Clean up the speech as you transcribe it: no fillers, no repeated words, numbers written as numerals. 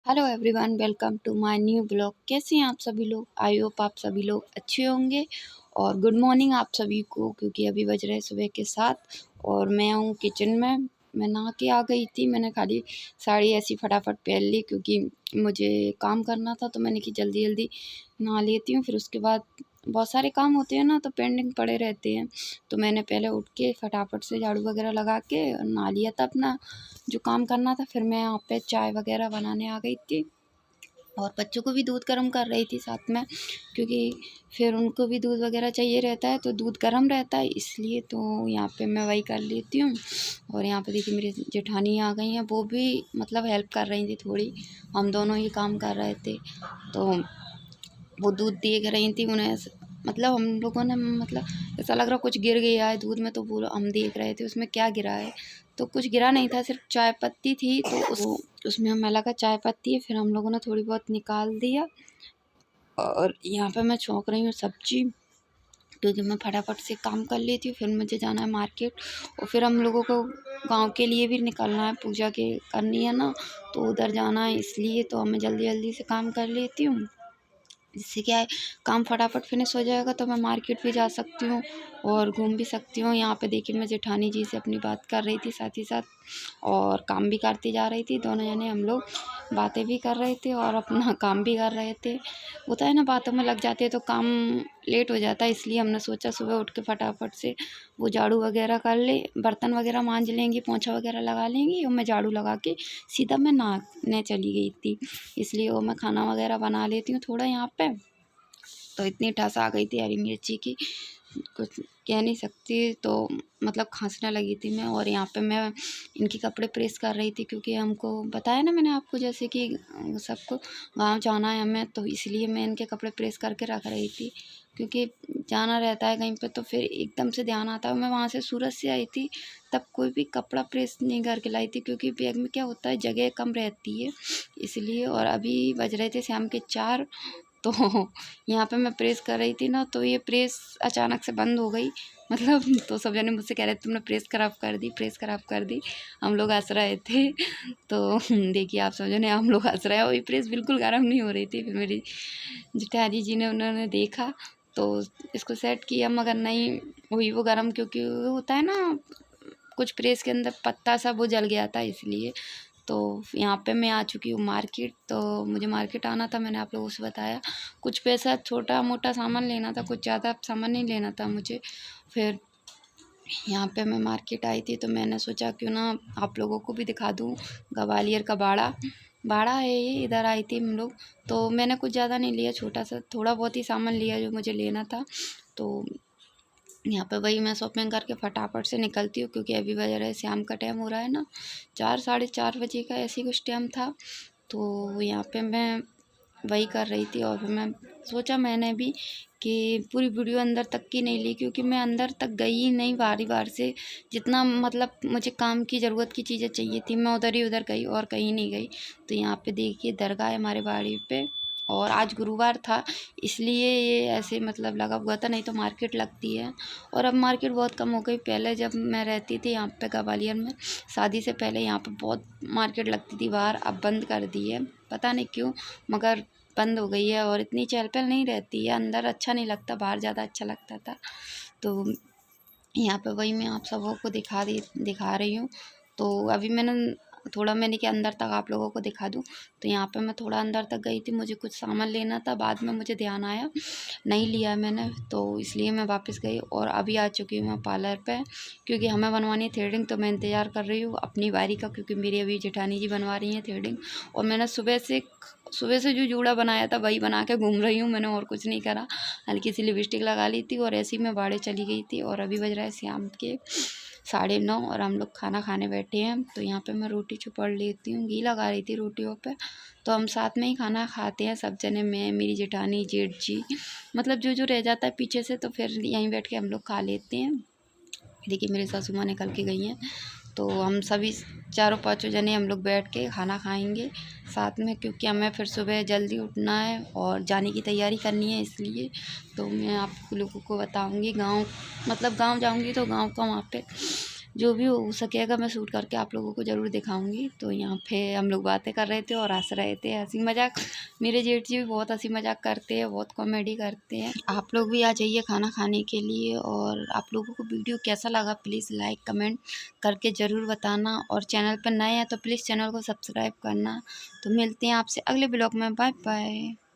Hello everyone, welcome to my new blog. कैसे हैं आप सभी लोग? आई होप आप सभी लोग अच्छे होंगे। और गुड मॉर्निंग आप सभी को, क्योंकि अभी बज रहे हैं सुबह के 7 और मैं हूँ किचन में। मैं नहा के आ गई थी। मैंने खाली साड़ी ऐसी फटाफट पहन ली क्योंकि मुझे काम करना था, तो मैंने कि जल्दी जल्दी नहा लेती हूँ। फिर उसके बाद बहुत सारे काम होते हैं ना, तो पेंडिंग पड़े रहते हैं। तो मैंने पहले उठ के फटाफट से झाड़ू वगैरह लगा के नहा लिया था अपना जो काम करना था। फिर मैं यहाँ पे चाय वगैरह बनाने आ गई थी और बच्चों को भी दूध गर्म कर रही थी साथ में, क्योंकि फिर उनको भी दूध वगैरह चाहिए रहता है, तो दूध गर्म रहता है इसलिए। तो यहाँ पे मैं वही कर लेती हूँ। और यहाँ पे देखिए मेरी जेठानी आ गई हैं, वो भी मतलब हेल्प कर रही थी थोड़ी। हम दोनों ही काम कर रहे थे, तो वो दूध देख रही थी उन्हें। मतलब हम लोगों ने मतलब ऐसा लग रहा कुछ गिर गया है दूध में, तो वो हम देख रहे थे उसमें क्या गिरा है। तो कुछ गिरा नहीं था, सिर्फ चाय पत्ती थी, तो उसमें हमें लगा चाय पत्ती है। फिर हम लोगों ने थोड़ी बहुत निकाल दिया। और यहाँ पे मैं छौंक रही हूँ सब्जी, क्योंकि मैं फटाफट से काम कर लेती हूँ। फिर मुझे जाना है मार्केट, और फिर हम लोगों को गांव के लिए भी निकलना है, पूजा के करनी है ना, तो उधर जाना है इसलिए। तो मैं जल्दी जल्दी से काम कर लेती हूँ, जिससे क्या है काम फटाफट फिनिश हो जाएगा, तो मैं मार्केट भी जा सकती हूँ और घूम भी सकती हूँ। यहाँ पे देखिए मैं जेठानी जी से अपनी बात कर रही थी साथ ही साथ, और काम भी करती जा रही थी। दोनों जने हम लोग बातें भी कर रहे थे और अपना काम भी कर रहे थे। होता है ना, बातों में लग जाते हैं तो काम लेट हो जाता है, इसलिए हमने सोचा सुबह उठ के फटाफट से वो झाड़ू वगैरह कर ले, बर्तन वगैरह मांज लेंगी, पोंछा वगैरह लगा लेंगी, और मैं झाड़ू लगा के सीधा मैं नहाने चली गई थी। इसलिए वो मैं खाना वगैरह बना लेती हूँ थोड़ा यहाँ पे। तो इतनी ठस आ गई थी हरी मिर्ची की, कुछ कह नहीं सकती। तो मतलब खांसने लगी थी मैं। और यहाँ पे मैं इनके कपड़े प्रेस कर रही थी, क्योंकि हमको बताया ना मैंने आपको, जैसे कि सबको गांव जाना है हमें, तो इसलिए मैं इनके कपड़े प्रेस करके रख रही थी। क्योंकि जाना रहता है कहीं पे, तो फिर एकदम से ध्यान आता है। मैं वहाँ से सूरत से आई थी, तब कोई भी कपड़ा प्रेस नहीं करके लाई थी, क्योंकि बैग में क्या होता है जगह कम रहती है इसलिए। और अभी बज रहे थे शाम के 4, तो यहाँ पे मैं प्रेस कर रही थी ना, तो ये प्रेस अचानक से बंद हो गई। मतलब तो सब जने मुझसे कह रहे थे तुमने प्रेस ख़राब कर दी, प्रेस ख़राब कर दी। हम लोग हंस रहे थे। तो देखिए आप सब जने, हम लोग हंस रहे हैं और ये प्रेस बिल्कुल गर्म नहीं हो रही थी। फिर मेरी जेठानी जी ने उन्होंने देखा, तो इसको सेट किया, मगर नहीं हुई वो गर्म, क्योंकि वो होता है ना कुछ प्रेस के अंदर पत्ता सा वो जल गया था इसलिए। तो यहाँ पे मैं आ चुकी हूँ मार्केट। तो मुझे मार्केट आना था, मैंने आप लोगों से बताया। कुछ पैसा छोटा मोटा सामान लेना था, कुछ ज़्यादा सामान नहीं लेना था मुझे। फिर यहाँ पे मैं मार्केट आई थी, तो मैंने सोचा क्यों ना आप लोगों को भी दिखा दूँ ग्वालियर का बाड़ा। बाड़ा है ये, इधर आई थी हम लोग। तो मैंने कुछ ज़्यादा नहीं लिया, छोटा सा थोड़ा बहुत ही सामान लिया जो मुझे लेना था। तो यहाँ पे वही मैं शॉपिंग करके फटाफट से निकलती हूँ, क्योंकि अभी बज रहा है शाम का टाइम हो रहा है ना, 4 साढ़े 4 बजे का ऐसी कुछ टाइम था। तो यहाँ पे मैं वही कर रही थी। और फिर मैं सोचा मैंने भी कि पूरी वीडियो अंदर तक की नहीं ली, क्योंकि मैं अंदर तक गई ही नहीं बारी बार से। जितना मतलब मुझे काम की ज़रूरत की चीज़ें चाहिए थी, मैं उधर ही उधर गई और कहीं नहीं गई। तो यहाँ पे देखिए दरगाह है हमारे बाड़ी पे, और आज गुरुवार था इसलिए ये ऐसे मतलब लगा हुआ था, नहीं तो मार्केट लगती है। और अब मार्केट बहुत कम हो गई। पहले जब मैं रहती थी यहाँ पे ग्वालियर में, शादी से पहले यहाँ पे बहुत मार्केट लगती थी बाहर, अब बंद कर दी है, पता नहीं क्यों, मगर बंद हो गई है। और इतनी चहल पहल नहीं रहती है, अंदर अच्छा नहीं लगता, बाहर ज़्यादा अच्छा लगता था। तो यहाँ पे वही मैं आप सबों को दिखा रही हूँ। तो अभी मैंने कि अंदर तक आप लोगों को दिखा दूँ। तो यहाँ पे मैं थोड़ा अंदर तक गई थी, मुझे कुछ सामान लेना था, बाद में मुझे ध्यान आया नहीं लिया मैंने, तो इसलिए मैं वापस गई। और अभी आ चुकी हूँ मैं पार्लर पे, क्योंकि हमें बनवानी है थ्रेडिंग। तो मैं इंतज़ार कर रही हूँ अपनी बारी का, क्योंकि मेरी अभी जेठानी जी बनवा रही हैं थ्रेडिंग। और मैंने सुबह से जो जूड़ा बनाया था वही बना के घूम रही हूँ, मैंने और कुछ नहीं करा। हल्की सी लिपस्टिक लगा ली थी और ऐसे ही मैं बाड़े चली गई थी। और अभी बज रहा है शाम के 9:30 और हम लोग खाना खाने बैठे हैं। तो यहाँ पे मैं रोटी चुपड़ लेती हूँ, घी लगा रही थी रोटियों पे। तो हम साथ में ही खाना खाते हैं सब जने, मैं, मेरी जेठानी, जेठ जी, मतलब जो जो रह जाता है पीछे से, तो फिर यहीं बैठ के हम लोग खा लेते हैं। देखिए मेरी सासू माँ निकल के गई हैं, तो हम सभी चारों पाँचों जने हम लोग बैठ के खाना खाएंगे साथ में, क्योंकि हमें फिर सुबह जल्दी उठना है और जाने की तैयारी करनी है इसलिए। तो मैं आप लोगों को बताऊंगी गांव, मतलब गांव जाऊंगी तो गांव का वहाँ पे जो भी हो सकेगा मैं शूट करके आप लोगों को ज़रूर दिखाऊंगी। तो यहाँ पे हम लोग बातें कर रहे थे और हंस रहे थे, हंसी मजाक। मेरे जेठ जी भी बहुत हंसी मजाक करते हैं, बहुत कॉमेडी करते हैं। आप लोग भी आ जाइए खाना खाने के लिए। और आप लोगों को वीडियो कैसा लगा प्लीज़ लाइक कमेंट करके ज़रूर बताना, और चैनल पर नए हैं तो प्लीज़ चैनल को सब्सक्राइब करना। तो मिलते हैं आपसे अगले ब्लॉग में, बाय बाय।